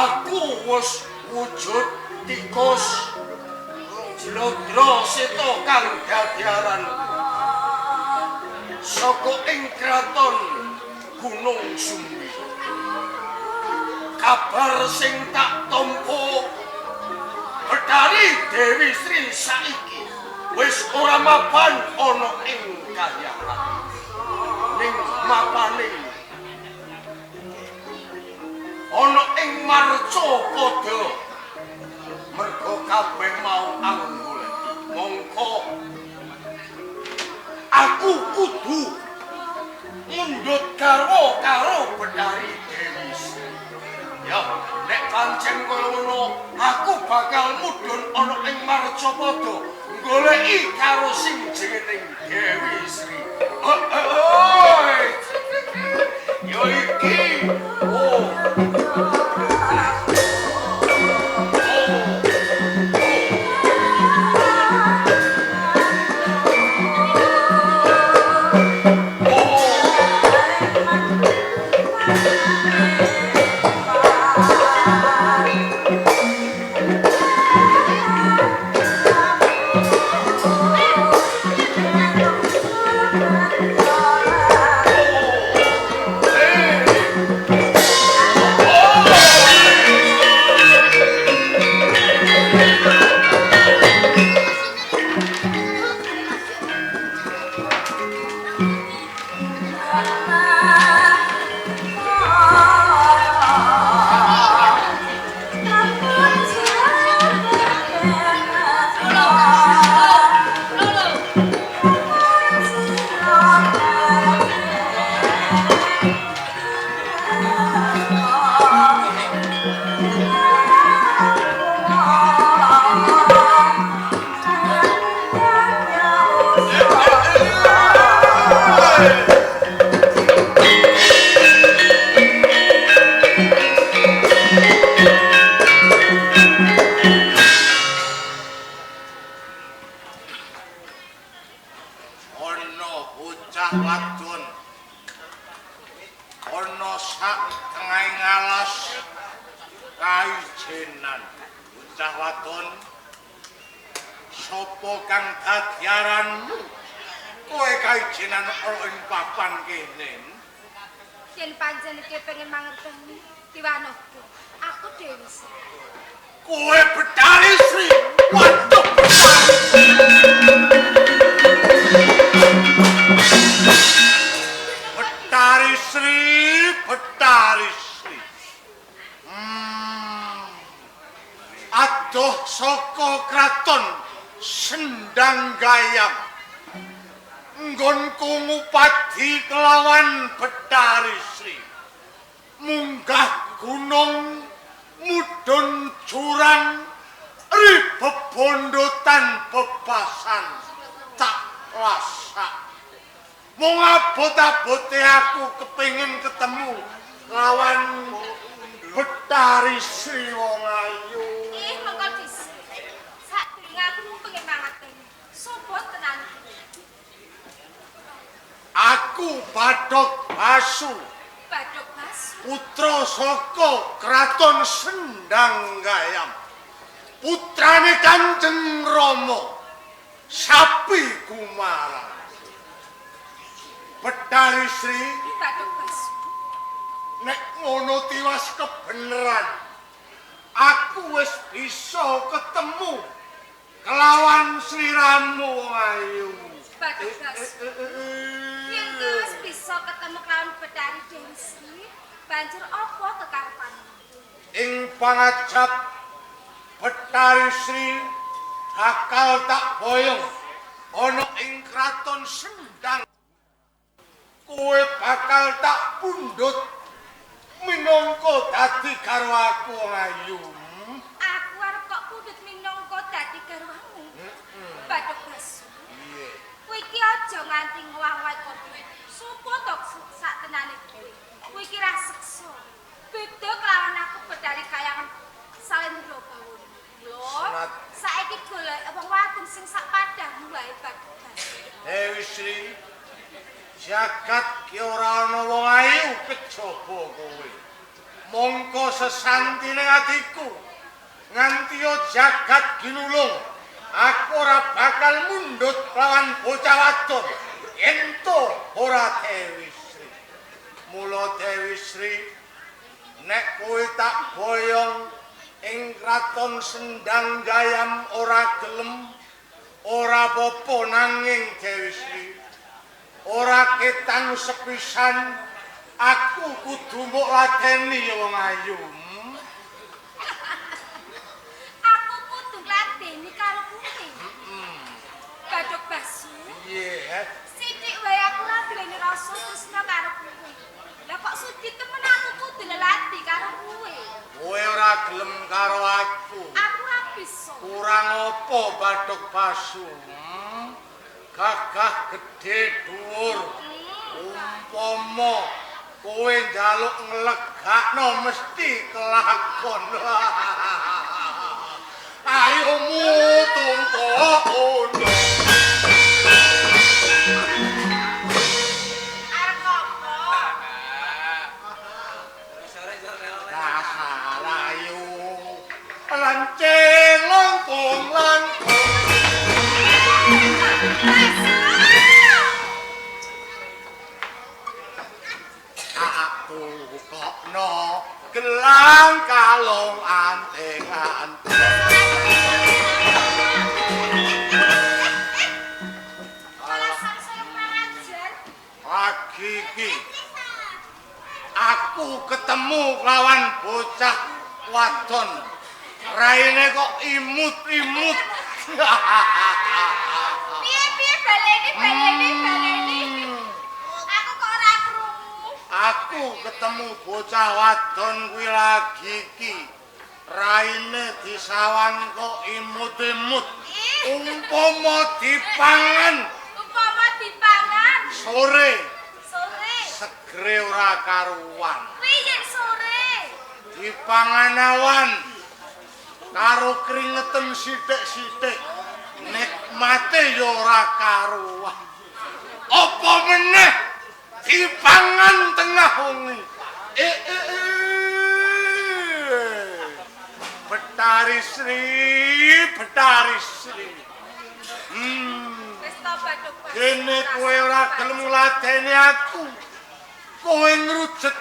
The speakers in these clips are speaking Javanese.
aku wis wujud tikus Jlodra Seta kang dadiaran saka ing kraton Gunung Sumbi. Kabar sing tak tampa Betari Dewi Sri saiki wis ora mapan ana ing kahyangan. Ning mapane ana ing Marcapada mergo kabeh mau anggoleki. Mongko aku kudu mundhut garwa karo Betari Dewi Sri. Ya, nek pancen kaya ngono, aku bakal mudhun ana ing Marcapada goleki karo sing jenenge Dewi Sri. Yo iki. Betari Sri bakal tak boyong ana ing kraton Sendang. Kowe bakal tak pundhut minangka dadi garwaku ayu. Aku arep kok pundhut minangka dadi garwamu. Bathuk Basu. Iya. Kowe iki aja nganti ngowah-owah kowe. Sopo to sak tenane kowe? Kowe iki ra seksa. Beda kelawan aku Betari Kayangan Salendra Bawon. Lho, saiki golek wong wadon sing sak padhamu wae Bathuk Basu. Dewi Sri, jagat ki ora ana wong ayu kejaba kowe. mongko sesantine atiku nganti jagat ginulung aku ora bakal mundhut lawan bocah wadon ento ora Dewi Sri. Mula Dewi Sri nek kowe tak boyong ing kraton Sendang Gayam ora gelem ora apa-apa nanging Dewi Sri ora ketang sepisan aku kudu mbok ladeni wong ayu. Aku kudu ladeni karo kowe. Bathuk Basu. Iya. Sithik wae aku ora duweni rasa tresna karo kowe. Lah kok sudi temen aku kudu lelati karo kowe. Kowe ora gelem karo aku. Aku ora bisa. Kurang apa Bathuk Basu? Gagah gedhe dhuwur. Umpama kowe njaluk nglegakno mesti kelakon. Ayo mutung kono. Arep apa? Dasar ayu lanceng langkung. Aku kokno gelang kalung anting-anting. Alasan saya pengajar. Pagi iki aku ketemu lawan bocah wadon. Raine kok imut-imut. Piye baleni. Aku kok ora krungu. Aku ketemu bocah wadon kuwi lagi iki. Raine disawang kok imut-imut. Umpama dipangan sore segere ora karuan. Piye sore? Dipangan awan karo kringeten sithik-sithik. Nikmate yo ora karuan. Apa meneh dipangan tengah wengi. Betari Sri. Wis ta Bathuk Basu. Dene kowe ora gelem ngladeni aku. Kowe ngrujet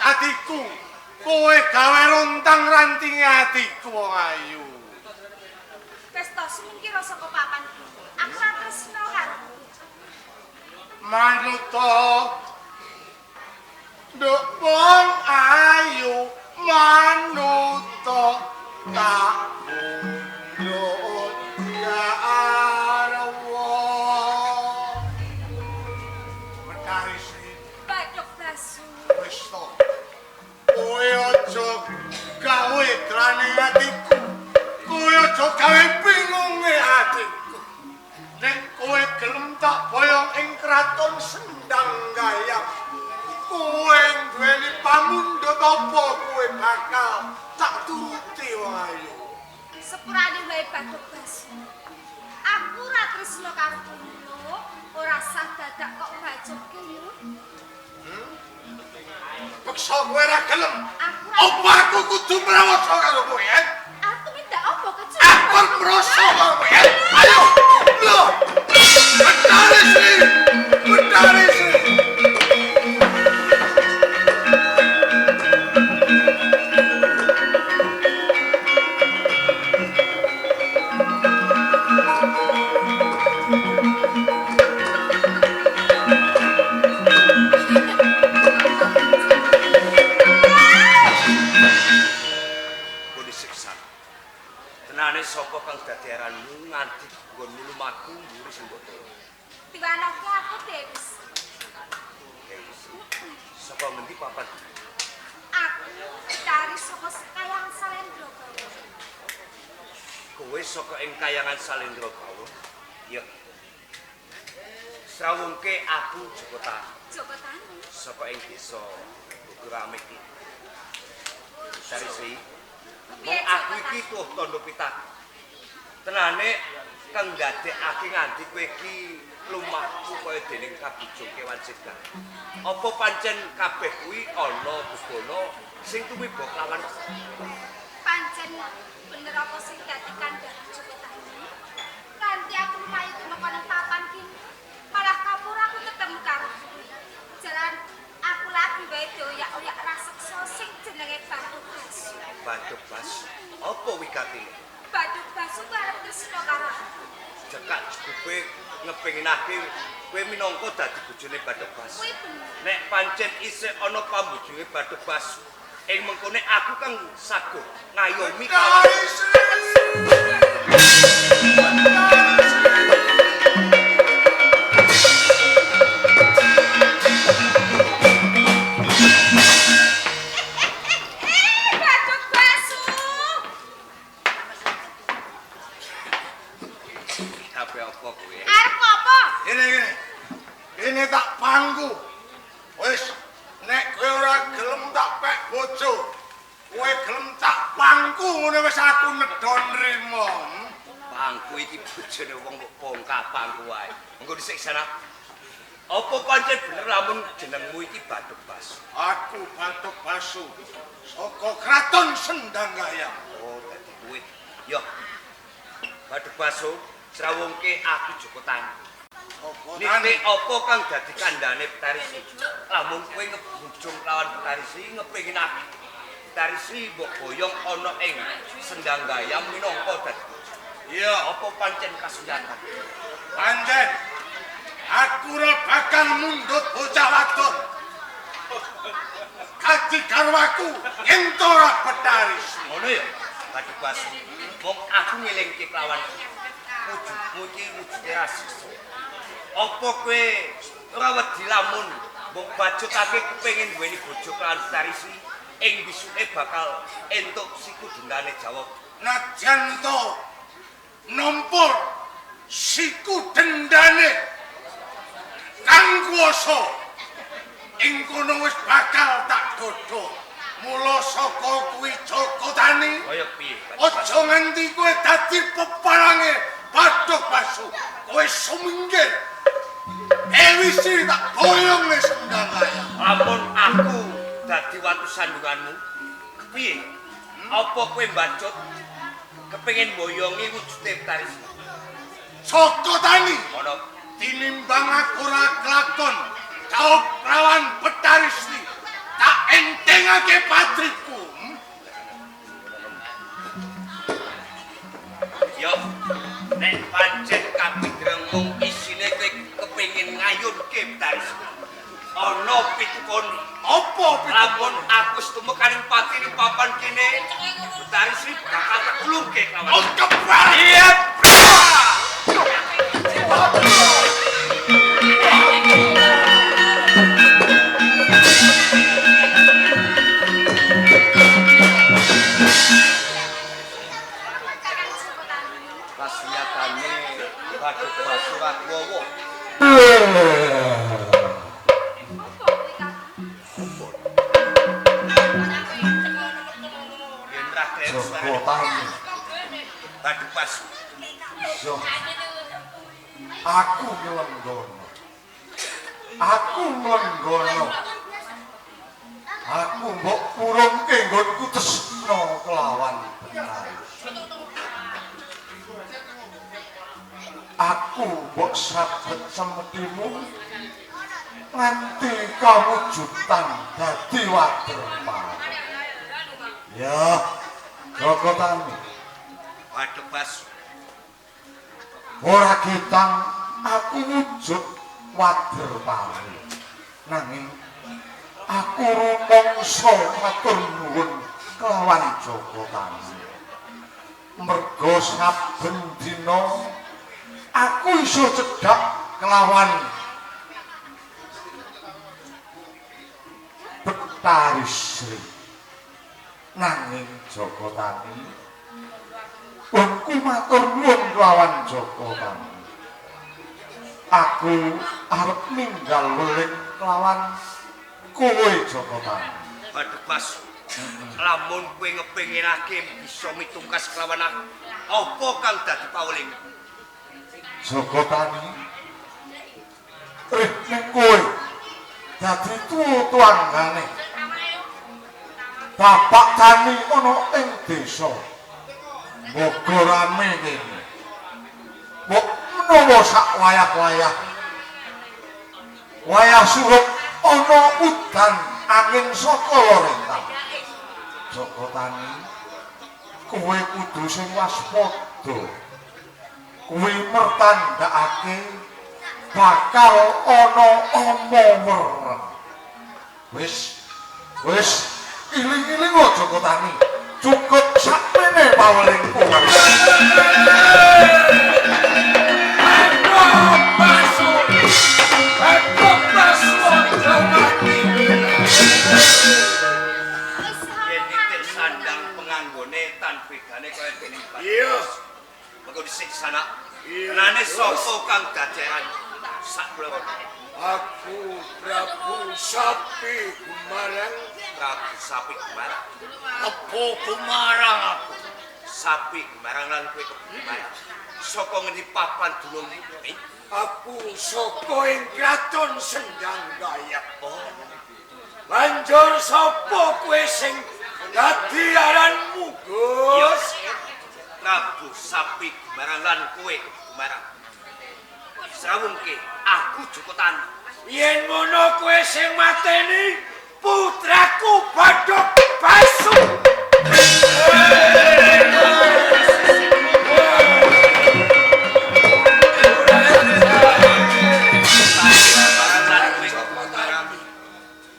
atiku. Kowe gawe rontang-rantinge atiku wong ayu. Wis ta sumingkira saka papan. Aku ora tresno karo kowe. Manuto nduk wong ayu manuto tak mundur ya Allah. Betari Sri Bathuk Basu. wis to. Kowe aja gawe drane atiku. Kowe aja gawe bingunge atiku. Nek kowe gelem tak boyong ing kraton Sendang Gayam. Kowe duweni pamundhut apa kowe bakal tak turuti wong ayu. Sepurane wae Bathuk Basu. Aku ora tresno karo kowe. Ora sah dadak kok bajoke yo. Peksa kowe ora gelem. Aku Apa aku kudu mrawasa karo kowe ya? Aku minta apa kecuali Aku mroso karo kowe ya. Ayo. Lho. Betari Sri. Tenane sapa kang dadi aranmu nganti nggon lumaku mburi sing boten. Tiwanoke aku Dewi. Sapa ngendi papan? Aku dari saka Kayang Salendra Gawa. Kowe saka ing Kayangan Salendra Gawa. Ya. Srawungke aku Joko Tani. saka ing desa Bukuramik iki. Sarisi. Mong aku iki tuh tondo pitaku. Tenane kang ndadekake nganti kowe iki lumaku kaya dening kabujung kewan segar. Apa pancen kabeh kuwi ana bebana sing tumiba lawan Pancen bener apa sing dadi kandhane Joko Tani. Kanthi aku lumayu tumeka ning papan kene, malah kapur aku ketemu karo jalan aku lagi wae doyak-oyak raseksa sing jenenge Bathuk Basu. Bathuk Basu. Apa wigati? Bathuk Basu ku arep tresna karo aku. Cekak cukupe ngepenginake kowe minangka dadi bojone Bathuk Basu. Kuwi bener. Nek pancen isih ana pambojone Bathuk Basu, ing mengkone aku kang saguh ngayomi kawan. Bathuk Basu. Tapi apa kowe? Arep apa? Ini tak pangku. Wis nek kowe ora gelem tak pek bojo. Kowe gelem tak pangku ngene wis aku nedon nrimo. Pangku iki bojone wong kok bongkah pangku wae. Engko dhisik sana. Apa pancen bener lamun jenengmu iki Bathuk Basu? Aku Bathuk Basu saka Kraton Sendanggayam. Oh, dadi kowe. Yo. Bathuk Basu, srawungke aku Joko Tani. Niki apa kang dadi kandhane Petarisi? Lamun kowe ngebujung lawan Petarisi ngepenginake Petarisi mbok boyong ana ing Sendanggayam minangka dadi bojo. Iya, Apa pancen kasunyatan? pancen aku ora bakal mundhut bocah wadon. Kaki karo aku ento ora Petarisi. Ngono ya, Bathuk Basu. Wong aku ngelingke kelawan wujudmu iki wujude rasiksa. Apa kowe ora wedi lamun mbok bajutake kepengin duweni bojo kelawan Petarisi ing bisuke bakal entuk sikudungane jawab. Najan to nompor siku dendane kang kuwasa ing kono wis bakal tak godho. Mula saka kuwi Joko Tani. Kaya piye? Aja nganti kowe dadi peparange Bathuk Basu. Kowe suminggir. Ewisi tak boyong ning Sendanggayam. Lamun aku dadi watu sandunganmu, kepiye? Apa kowe mbacut kepengin boyongi wujude Petarisi? Joko Tani. Ono Tinimbang aku ora kelakon jawab lawan Petarisi tak entengake patriku. yo nek pancen kapindreng mung isine kowe kepengin ngayunke Petarisi. Ana pitukon Apa lamun aku setumekaning pati ning papan kene Petarisi bakal tak klungke lawan. Oh kebar. Iya. Kasiatane Bathuk Basu wowo. Joko Tani. Bathuk Basu. Yo. Aku nglenggono. Aku nglenggono. Aku mbok purungke nggonku tresna kelawan Petarisi. Aku mbok sabet semedimu nganti kawujudan dadi Wadrapala. Ya, Joko Tani. Bathuk Basu. Ora kitang aku wujud Wadrapala. Nanging aku rumangsa matur nuwun kelawan Joko Tani. Merga saben dina aku iso cedhak kelawan Petarisi. Nanging Joko Tani aku matur nuwun kelawan Joko Tani. Aku arep ninggal weling kelawan kowe Joko Tani. Bathuk Basu. Lamun kowe ngepenginake bisa mitungkas kelawan aku, apa kang dadi paweling? Joko Tani, ning kowe dadi tuanggane bapak tani ana ing desa moga rame kene mbok menawa sak wayah-wayah wayah surut ana udan angin saka loretan Joko Tani kowe kudu sing waspada kowe mertandakake bakal ana omongan wis iling-iling Joko Tani cukup sakmene pawelingku iya mengko disiksa nak nane sapa kang daderan sak blok aku Prabu Sapi Gumarang apa Gumarang aku Sapi Gumarang lan kowe Gumarang saka ngendi papan dulung iki aku saka ing kraton Sendang Gayap banjur sapa kowe sing dadi aranmu Gus Prabu Sapi Gumarang lan kowe Gumarang srawungke aku Joko Tani yen ngono kowe sing mateni putraku Bathuk Basu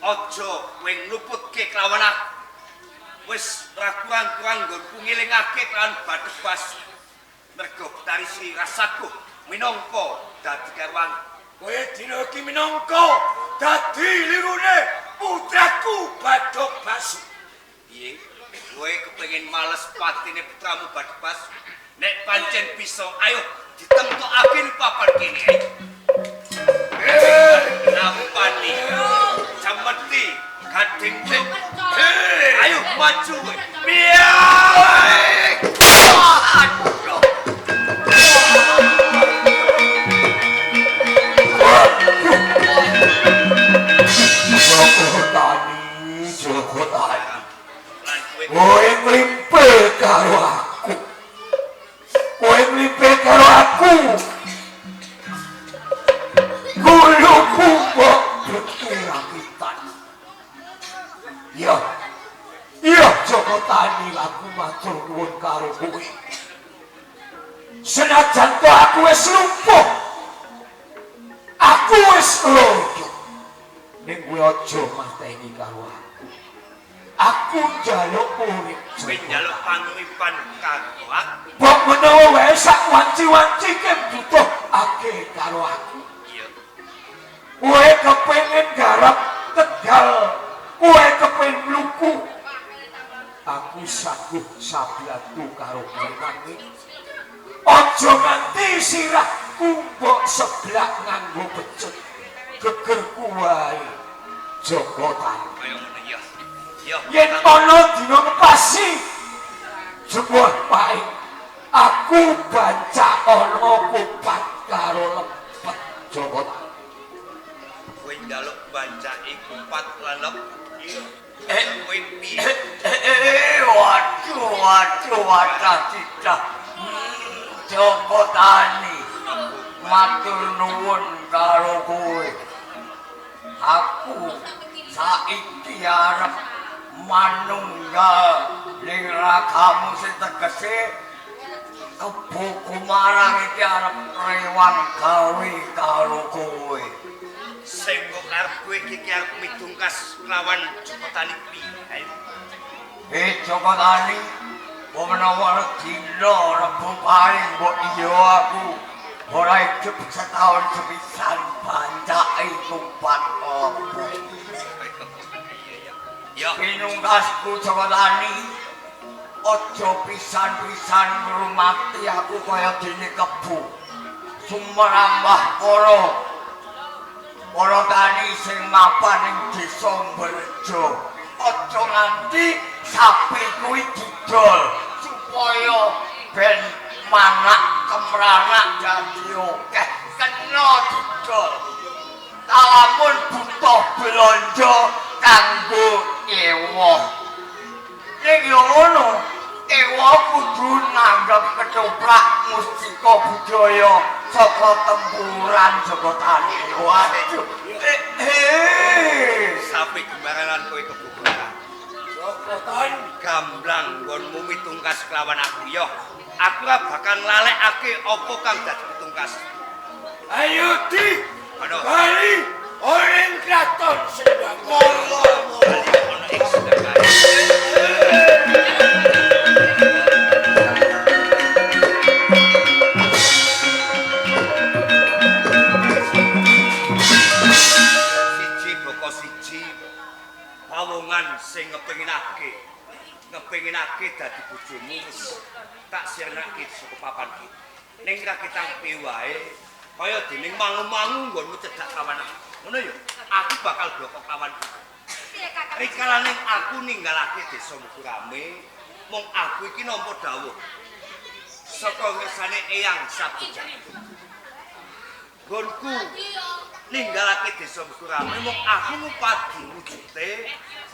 ojo kowe ngluputke kelawan aku wis rakurang-kurang nggonku ngelingake kan Bathuk Basu mergo tarisi rasaku minangka dadi garwan kowe dina iki minangka dadi lirune putraku Bathuk Basu piye kowe kepengin males patine putramu Bathuk Basu nek pancen bisa ayo ditemtokake papan kene napani jameti gading ayo maju biar Joko Tani kowe nglimpe karo aku guluku kok berkirakitan iya Joko Tani aku matur nuwun karo kowe senajan to aku wis lumpuh aku wis loyo ning kowe aja mateni karo aku njaluk urip kowe njaluk panguripan karo aku mbok menawa wae sak wanci-wanci ke butuh ake karo aku iya kowe kepengin garap Tegal kowe kepengin mluku aku saguh sabiatu karo kowe aja nganti sirahku mbok seblak nganggo pecut gegerku wae Joko Tani kaya ngono ya ya yen ana dina ngepasi sebuah pahit aku baca ana kupat karo lepet Joko Tani kowe njaluk bancake kupat lan lepet kowe piye waduh tidak Joko Tani matur nuwun karo kowe aku saiki arep manunggal ning rakamu sing tegese Kebo Gumarang iki arep rewang gawe karo kowe sing kok arep kowe iki arep mitungkas lawan Joko Tani piye Joko Tani menawa dina Rebo paling mbok iya aku ora hidup setahun sepisan bancake kupat apa ya pinungkasku Joko Tani aja pisan-pisan ngrumati aku kaya dene kebo sumerambah para tani sing mapan ing desa Berjo aja nganti sapi kuwi didol supaya ben manak kemranak dadi akeh kena didol lamun butuh belanja kanggo ewa. Ning yo ngono, ewa kudu nanggep ketoprak mustika budaya saka tempuran saka tani ewa. Sapi gembaran kowe kebubaran. Jogotan Gamblang nggonmu mitungkas kelawan aku yo. Aku ora bakal nglalekake apa kang dadi pitungkas. ayo di Aduh. bali orang kraton sedang Bali ono ing Sedangaya. Siji boko siji pawongan sing ngepinginake dadi bojomu wis tak sirnake saka papan iki. Ning ra ketampe wae kaya dening mangu-mangu nggonmu cedhak kawan aku. Ngono ya, aku bakal blokok kawan iki. Piye Kakang? Rikalaning aku ninggalake desa Mukurame, mung aku iki nampa dawuh saka ngersane Eyang Sabujana. Gonku ninggalake desa Mukurame, mung aku ngupadi wujude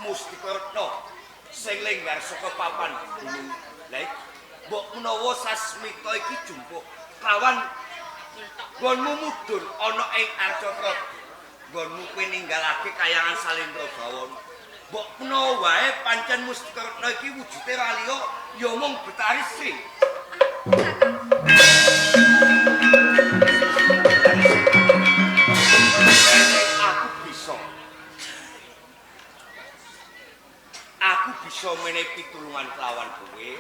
Mustika Retna sing lenggar saka papan gunung. Lah mbok menawa Sasmita iki jumpuk lawan nggonmu mudhun ana ing Arcaprabu. Nggonmu kowe ninggalake kayangan Salendra Bawon. Mbok menawa wae pancen Mustika Retna iki wujude ra liya ya mung Betari Sri. Aku bisa menehi pitulungan kelawan kowe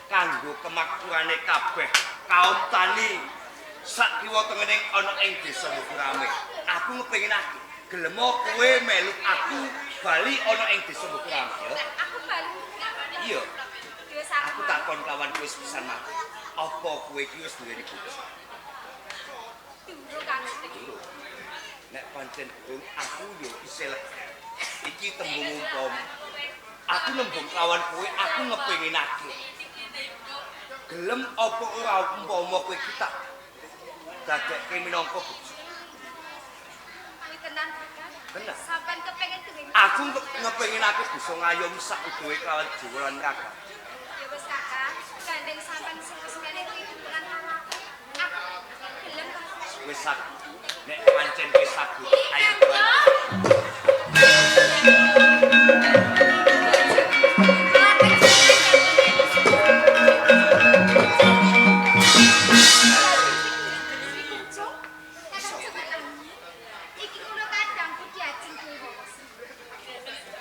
kanggo kemakmurane kabeh kaum tani sak kiwa tengening ana ing desa Mukurame. Aku ngepinginake gelem kowe meluk aku bali ana ing desa Mukurame ya. Aku bali. Iya, Wis aku takon kawan kowe sepisan mah. Apa kowe iki wis duweni bojo? Durung Kang. Nek pancen durung aku yo isih iki tembung umpama. Aku nembung lawan kowe, aku ngepinginake. Gelem apa ora umpama kowe iki tak dadekke minangka bojo. Kuwi tenan Kakang. Tenan. Sampeyan kepengin dening. Aku ngepinginake bisa ngayomi sak udohe kelawan jiwa lan kakak. Ya wis Kakang, gandeng sampeyan sing wis kene iki hubungan awake. Aku gelem Kakang. Wis sak nek pancen wis sagut, ayo Iki kulo kadang budi ajeng dhewe.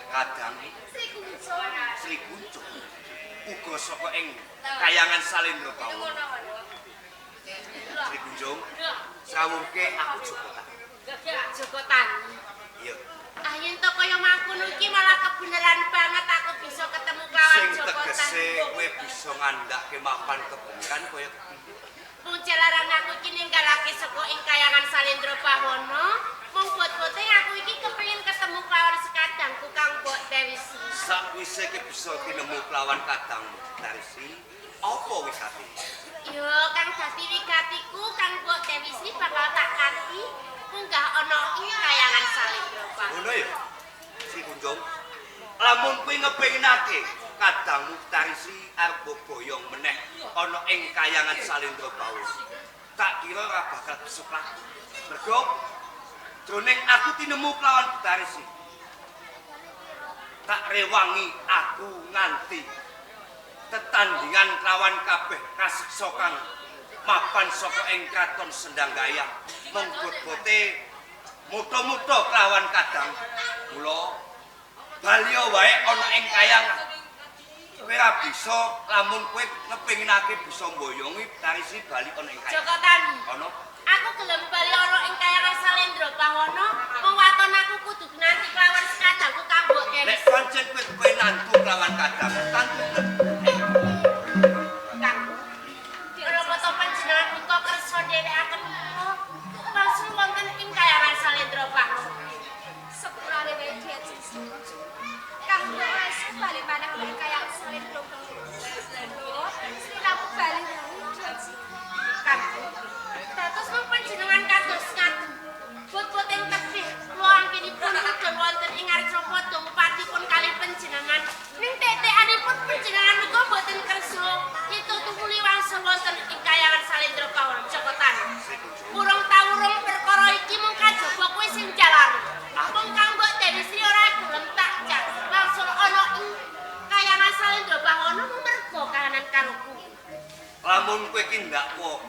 kadang Sri Kunjung. Sri Kunjung uga saka ing kayangan Salendra Bawon. Sri Kunjung sawungke aku Jogotan. Jogotan. Iya. Ayen to kaya mangkono iki malah kebeneran banget aku bisa ketemu kawan Sing Jogotan. tegese kowe bisa ngandhake mapan kebeneran kaya Mung jalaran aku iki ninggalake saka ing kayangan Salendra Bawana, mung bot-bote aku iki kepengin ketemu kawan sekadangku Kang Mbok Dewisi. sakwise iki bisa tinemu kelawan kadangmu Darsi. Apa wisate? Yo Kang dadi wigatiku Kang Mbok Dewisi bakal tak kati munggah ana ing kayangan Salendra Bawana. Ngono ya. Si Kunjung. Lamun kowe ngepinginake kadangmu Darsi arep boyong meneh ana ing kayangan Salendra Bawon. Tak kira ora bakal besuk lagi. Mergo jroning aku tinemu kelawan Darsi. Tak rewangi aku nganti tetandingan kelawan kabeh kasiksa kang mapan saka ing kraton Sendanggaya mung bot-bote muto-muto kelawan kadang kula balya wae ana ing kayangan kowe ora bisa lamun kowe ngepinginake bisa mboyongi Darsi bali ana ing kayangan Jogotan. ana Aku gelem bali ana ing kayangan Salendra Bawana, mung waton aku kudu nanti kelawan sekadangku Kang Mbok nek Dewisi. pancen kowe nantu kelawan kadang tantu Kang. Kala foto panjenengan punika kersa dhewekaken langsung wonten ing kayangan Salendra Bawana. Sepurane wae diajeng Sri Kunjung. Kang wis bali maneh ing kayangan Salendra Bawon. Lho, siramu bali wae diajeng. Kang. Dados mung panjenengan kados ngaten. Bot-boting tebih Lamun kowe iki ndak po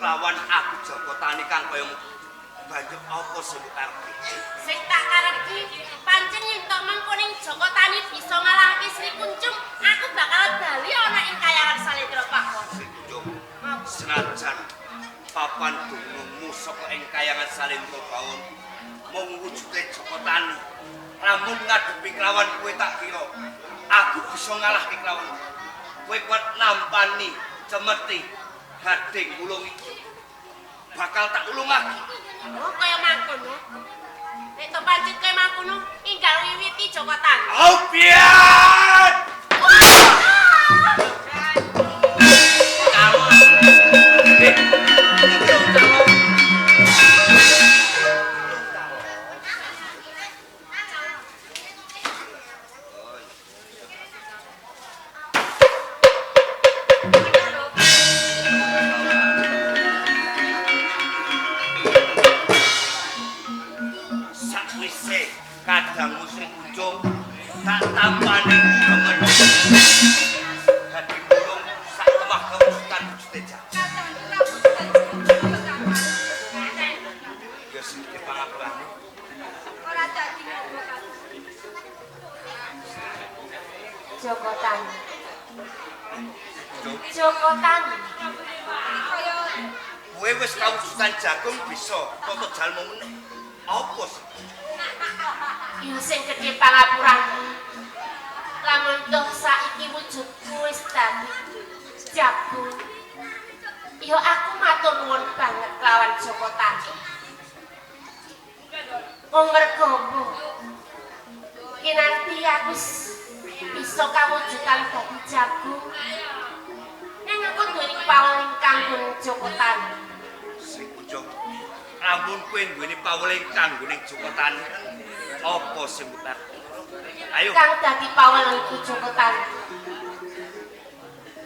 lawan aku Joko Tani kang kaya banjur apa sing karepe? Sing tak karepi pancen yen tok mengkoning Joko Tani bisa ngalahke Sri Kuncung, aku bakal bali ana ing kayangan Salendra Pakon. Sri Kuncung senajan papan dunungmu saka ing kayangan Salendra Pakon mung wujude Joko Tani. Lamun ngadepi kelawan kowe tak kira aku bisa ngalahke kelawan kowe kuat nampani cemeti gading ulung iki. Bakal tak ulungake. Oh, kaya mangkono. Nek to pancen kaya mangkono, enggal wiwiti Joko Tani. Opian! Sakwise kadang musik Kuncung tak tampani kemen dadi bulung sak lemah kewujudan wujude jago. Ya sedikit pangapurane. Ora dadi ngono kan. Joko Tani. Joko Tani. Kaya Kowe wis kawujudan jagung bisa toto jalmu meneh. Apa sih? Yo sing gedhe pangapuramu. Lamun toh saiki wujudku wis dadi jago. Yo aku matur nuwun banget lawan Joko Tani. Wong mergo kinanti aku bisa kawujudan dadi jago. Neng aku duweni paweling kanggo Joko Tani. Sri Kuncung, lamun kowe duweni paweling kanggo ning Joko Tani, apa sing mutar? Ayo. Kang dadi pawelengku Joko Tani.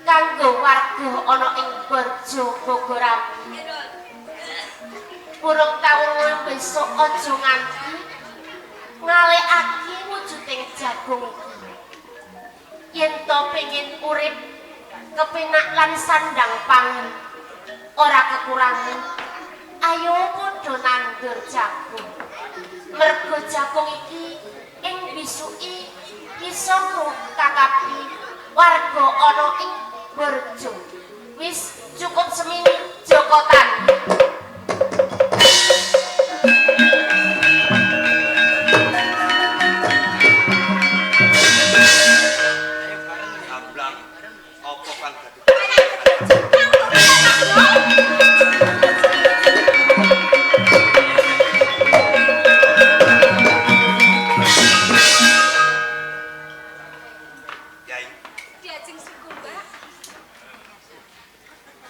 Kanggo warga ana ing Barjo Bogoran. Burung taun besok aja nganti ngalekake wujuding jagung iki. Yen to pengin urip kepenak lan sandang pangan ora kekurangan, ayo padha nandur jagung. Mergo jagung iki ing bisuki bisa ngkakapi warga ana ing Barjo. Wis cukup semini Joko Tani. Ablang apa kang dadi Yai, diajeng suku Mbak.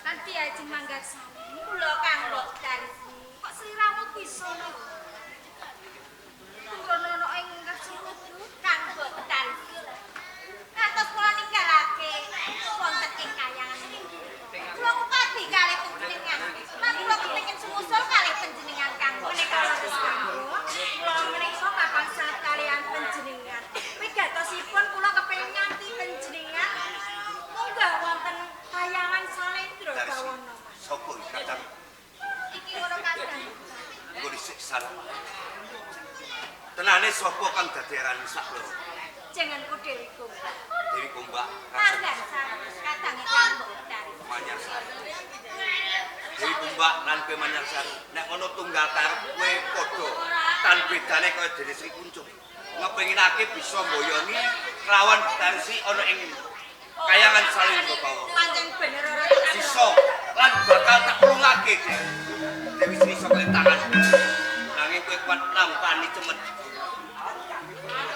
Nanti ajeng manggar sami. Kula Kang Mbok Darsi. Kok sliramu bisa lho? Turun ana ing kasut Kang Mbok Darsi. Kados kula ninggalake wonten ing kayangan niki. Kula upadi kalih panjenengan. Lan kula kepengin sumusul kalih panjenengan Kang. menika leres kanggo. Kula menika kapangsan kalian panjenengan. Wigatosipun kula kepengin nganti panjenengan munggah wonten kayangan Salendra Darsi. Bawana. Sopo iki kadang Iki ngono kadang. engko dhisik salah. Tenane sapa kang dadi aran sakloro? Jenenganku Dewi Kumbak. Dewi Kumbak, Manggar kadange Kang Mbok Darsi. Manyarsari. Dewi Kumbak lan kowe Manyarsari. Nek ngono tunggal karep kowe padha tan bedane kaya dene Sri Kuncung. Ngepenginake bisa mboyoni kelawan Darsi ana ing kayangan Salendra Bawana. Pancen bener ora Sisa lan bakal tak ulungake Dewi Sri saka tangan. Nanging kowe kuat nampani cemet.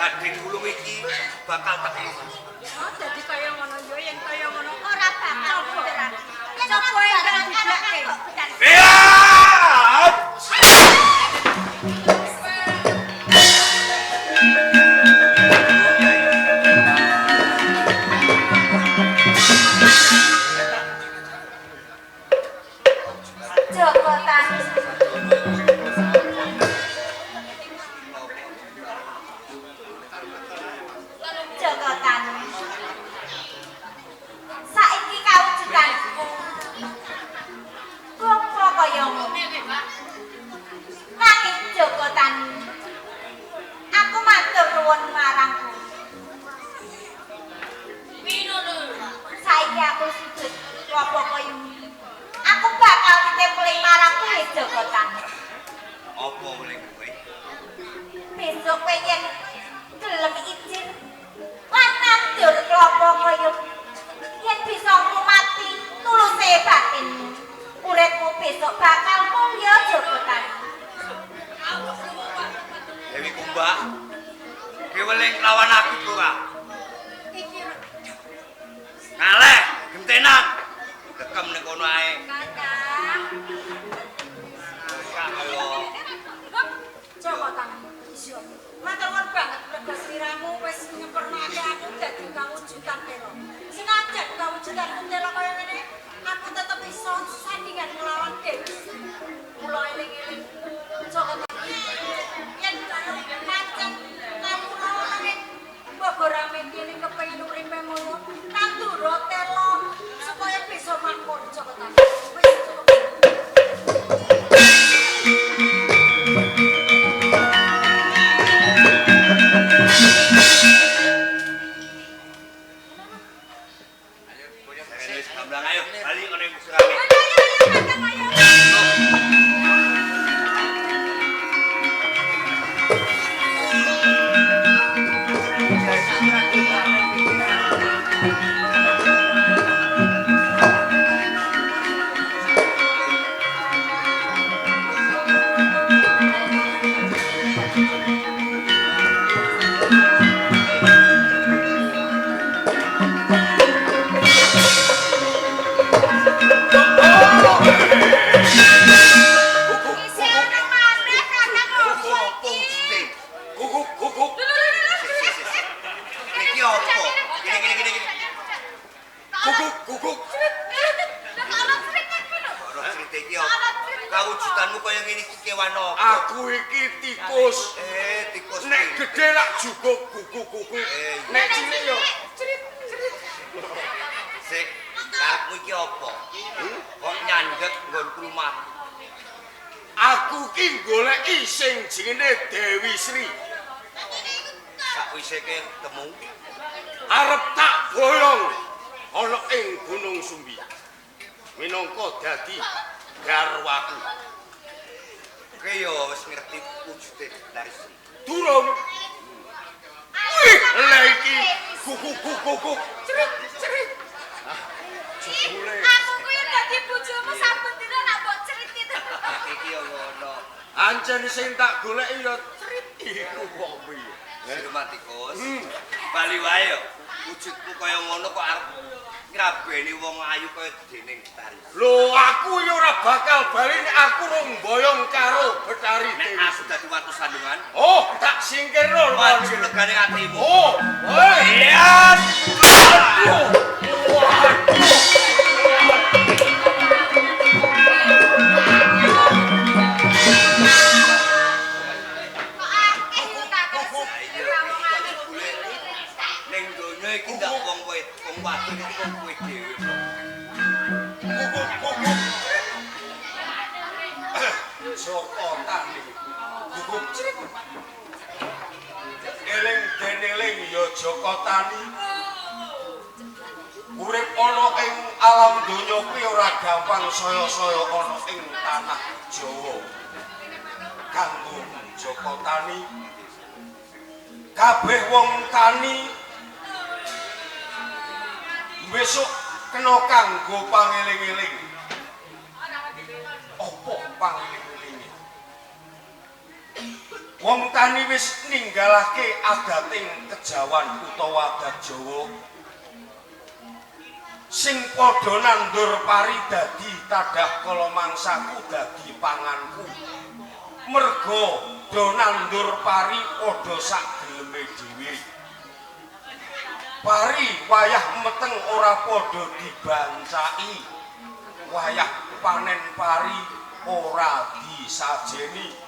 Gading ulung iki bakal tak ulungake. Oh, dadi kaya ngono yo yen kaya ngono Ora bakal beneran. Coba enggal diblake. Siap! Joko Tani. Joko Tani. Saiki kawujudanku Apa koyo? Aku bakal ditempeli marang kowe Joko Tani. Apa oleh kowe? Besok kowe yen gelem izin lan nandur klapa koyo yen bisa ngumati tuluse batinmu. Uripmu besok bakal mulya Joko Tani. Dewi Kumbak. Keweling lawan aku ora. Iki Kaleh, gentenan. Kekem ning kono ae. Kakang. Ayo. Joko Tani. Matur nuwun banget mergo sliramu wis nyempurnake aku dadi kawujudan tela. Senajan kawujudanku tela kaya ngene, aku tetep iso sandingan nglawan Dewi. Mula eling-eling Joko Tani. Yen pancen kawula nek Bogorame kene kepengin uripe mulya, tandura tela supaya bisa makmur Joko Tani. Wis cukup. Ayo, bali ono yang serame. Kawujudanmu kaya ngene iki kewan apa? Aku iki tikus. Tikus. Nek gedhe lak juguk guguk-guguk. Nek cilik yo Sik, karepmu iki apa? Kok nyandhet nggonku rumah? aku ki goleki sing jenenge Dewi Sri. Sakwise ketemu, Arep tak boyong ana ing Gunung Sumbi. Minangka dadi garwaku. kowe yo wis ngerti wujude dari sini. Durung. Wih, lha iki guguk-guguk. Cerit. Jebule. Aku kuwi dadi bojomu saben dina nak mbok cerit itu. Iki yo ngono. Ancen sing tak goleki yo cerit iku kok piye. Sirmatikus. Bali wae yo. Wujudmu kaya ngono kok arep ngrabeni wong ayu kaya dening Betari. Lho, aku yo ora bakal bali nek aku rung boyong karo Betari Nek Dewi. aku dadi watu sandungan, Oh, tak singkirno lho. maju legane atimu. Oh, Iya. Ning donya iki ndak wong wadon iki wong kowe dhewe. Joko Tani. Guguk cerit. Eling deneling ya Joko Tani. Urip ana ing alam donya kuwi ora gampang saya-saya ana ing tanah Jawa. Kanggo Joko Tani kabeh wong tani besok kena kanggo pangeling-eling. Apa pangeling-elinge? Wong tani wis ninggalake adating kejawan utawa adat Jawa sing padha nandur pari dadi tadah kala mangsaku dadi panganku. Merga do nandur pari padha sak geleme dhewe. Pari wayah meteng ora padha dibancaki. Wayah panen pari ora disajeni.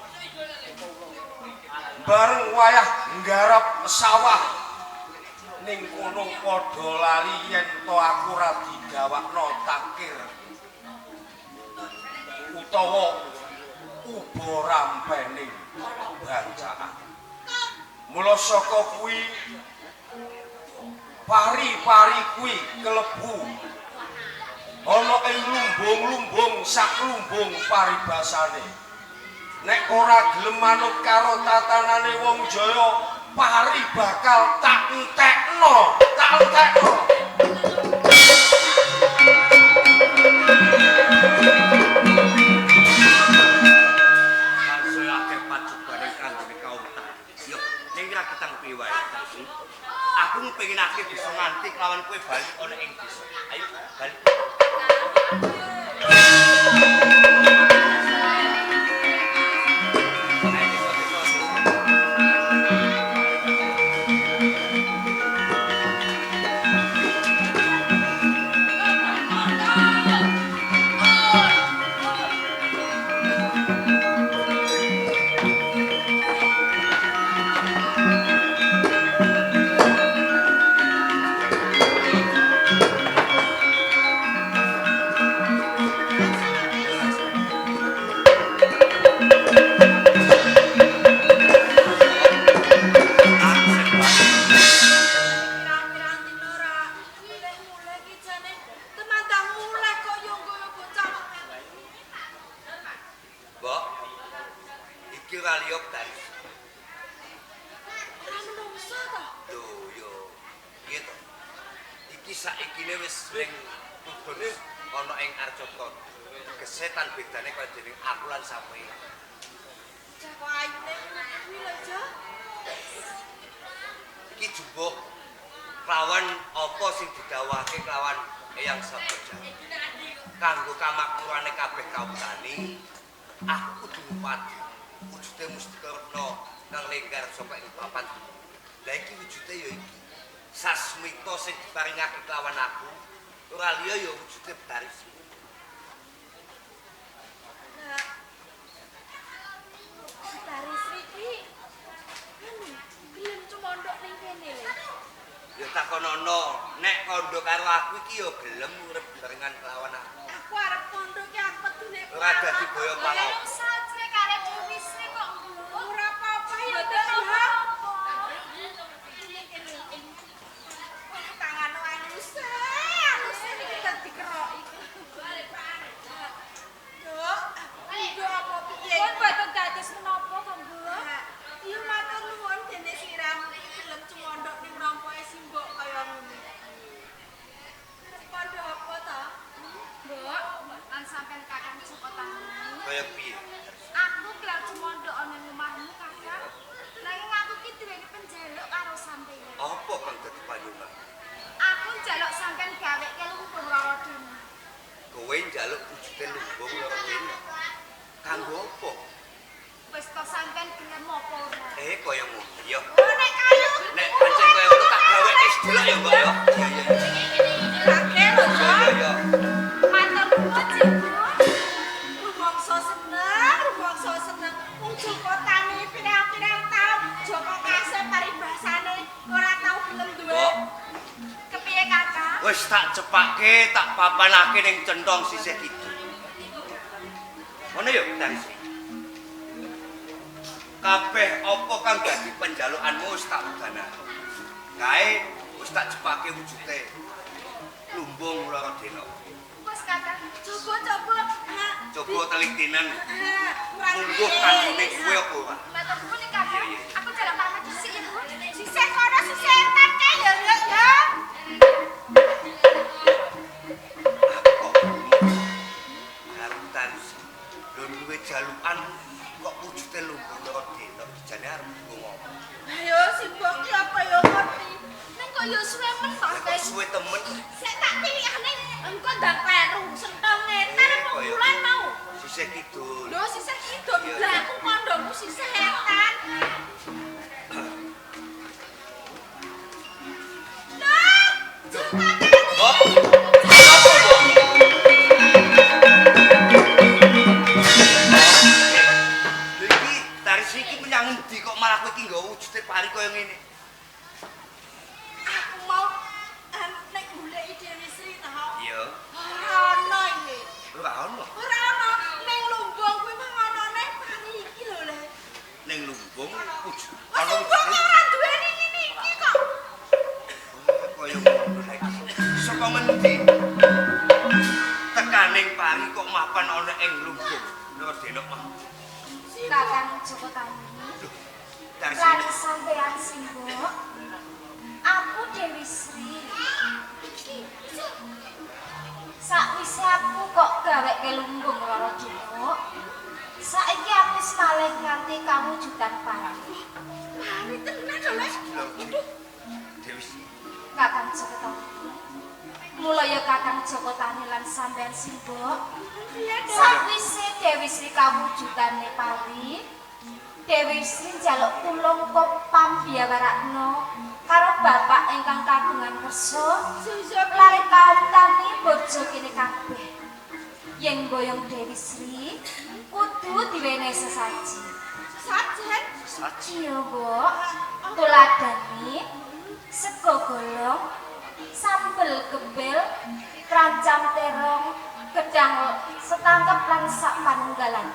Bareng wayah nggarap sawah ning kono padha lali yen to aku ora digawakno takir utawa uba rampene bancaan. Mula saka kuwi pari-pari kuwi kelebu ana ing lumbung-lumbung sak lumbung paribasane. Nek ora gelem manut karo tatanane wong Jaya, pari bakal tak entekno. Aku pengen akeh bisa nganti kelawan kowe bali ana ing desa. Ayo bali. Saikine wis ning tudun ana ing Arjata. Gesetan bedane kaya dening aku lan sampeyan. Kok ayune kuwi lho, Jo? Iki jumbuh lawan apa sing didhawuhake lawan Eyang Sabaja. Kanggo kamakmurane kabeh kawulane, aku kudu ngupati. Wujude mesti karena kang lenggar saka ing papan. Lah iki wujude ya iki. Sasmita sing diparingake lawan aku ora liya ya wujude Betaris. Nah, Betaris iki gelem cumondhok ning kene lho. Ya takonono, nek kandha karo aku iki ya gelem urip barengan kelawan aku. Aku arep pondhoke aku pedune. Ora dadi boyo palok. Sajre kare Dewi Sri kok ora apa-apa ya, Mbak. Tangan halus iki dadi keroki. Nduk, nduk apa piye? Pun boten dados menapa kok, Mbok? Iya matur nuwun dene siram gelem cumondhok ning rompoke simbok kaya ngono. Padha apa ta? Mbok, lan sampean kakang Cepotan ini. Kaya piye? Aku kelar cumondhok ana ning omahmu, Kakang. Nanging aku ki duweni penjaluk karo sampeyan. Apa kang dadi panyumbang? Aku njaluk sampean gaweke lumbung loro dina. Kowe njaluk wujude lumbung loro dina. Kanggo apa? Wis to sampean gelem apa ora? Kaya ngono ya. Oh, nek kayu. Nek pancen kaya ngono tak gaweke sedulur ya, Mbak ya. Iya iya. Kakek lho, Jo. Iya iya. Matur nuwun, Jibu. Rumangsa seneng. Wong Jokotane pirang-pirang taun Joko Kasih paribasane ora tau gelem duwe. Kepiye, Kakang? Wis tak cepake, tak papanake ning centong sisih kidul. Ngono ya, Betaris. Kabeh apa kang dadi penjalukanmu wis tak udanake. Kae wis tak cepake wujude lumbung loro dina. Wes Kakang, coba. Coba telik dinen. Kurang Mungguh kangune kuwe apa ora? Matur nuwun nih, Kakang. Aku jalan pamit dhisik ya, Bu. Sisih kono sisih entek kae ya, ya. Karo Betaris. Lho duwe jalukan kok wujude lumbung loro dina. Jane arep ngomong. Ayo simbok ki apa ya ngerti. Ning kok ya suwe men to, Kok Guys. suwe temen. Sik tak pilihane engko ndang kleru sentonge tarep bulan mau. Sisih kidul. Lho sisih kidul lah aku kondongku sisih etan. Nah, coba Kok? Apa kok? Lho iki Betaris iki menyang endi kok malah kowe iki nggawa wujude pari kaya ngene? aku mau nek goleki Dewi Sri ta. Iya. Ora ono iki. Ora ono. Ora ono ning lumbung kuwi mah onone pari iki lho le. Ning lumbung wujud. Wes lumbung ora duweni ngene iki kok. Kaya ngono lagi. Saka mendi? putraning pari kok mapan ana ing lumbung Denok mah. Kakang Joko Tani. Dari Lan sini. sampean Simbok. Aku Dewi Sri. Sakwise aku kok gaweke lumbung karo Dino. Saiki aku wis malih nganti kawujudan pari. Pari tenan lho. Dewi Sri. Kakang Joko Tani. Mulaya Kakang Joko Tani lan sampean Simbok. Sakwise Dewi Sri kawujudane pari, Dewi Sri njaluk tulung kopam biawarakno karo bapak ingkang kagungan kersa lan kawutani bojo kene kabeh. Yen boyong Dewi Sri kudu diwenehi sesaji. Sesajen? Iya, Mbok. Tuladhane sego golong, sambel gembel, rancam terong, gedang setangkep lan sak panunggalan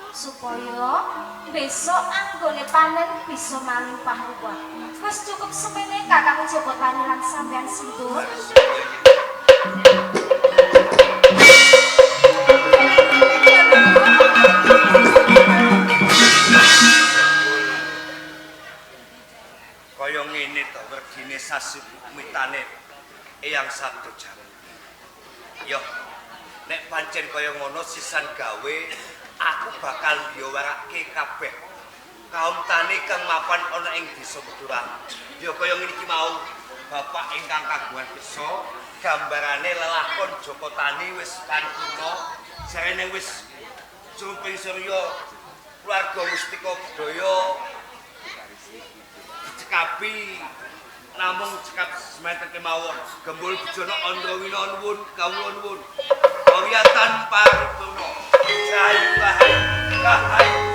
supaya besok anggone panen bisa malimpah ruwah. Wis cukup semene Kakang Joko Tani lan sampean Simbok. Kaya ngene to werdine sasi mitane Eyang Sabdo Jawa. Yo, nek pancen kaya ngono sisan gawe, aku bakal diwarake kabeh kaum tani kang mapan ana ing desa Medura. Ya kaya ngene iki mau, bapak ingkang kagungan kersa, gambarane lelakon Joko Tani wis pantuna, jarene wis cumping surya keluarga Mustika Budaya dicekapi namung cekap semeten kemawon gembul bejono Andrawina nuwun kawula nuwun kawiyatan paripurna sayu rahayu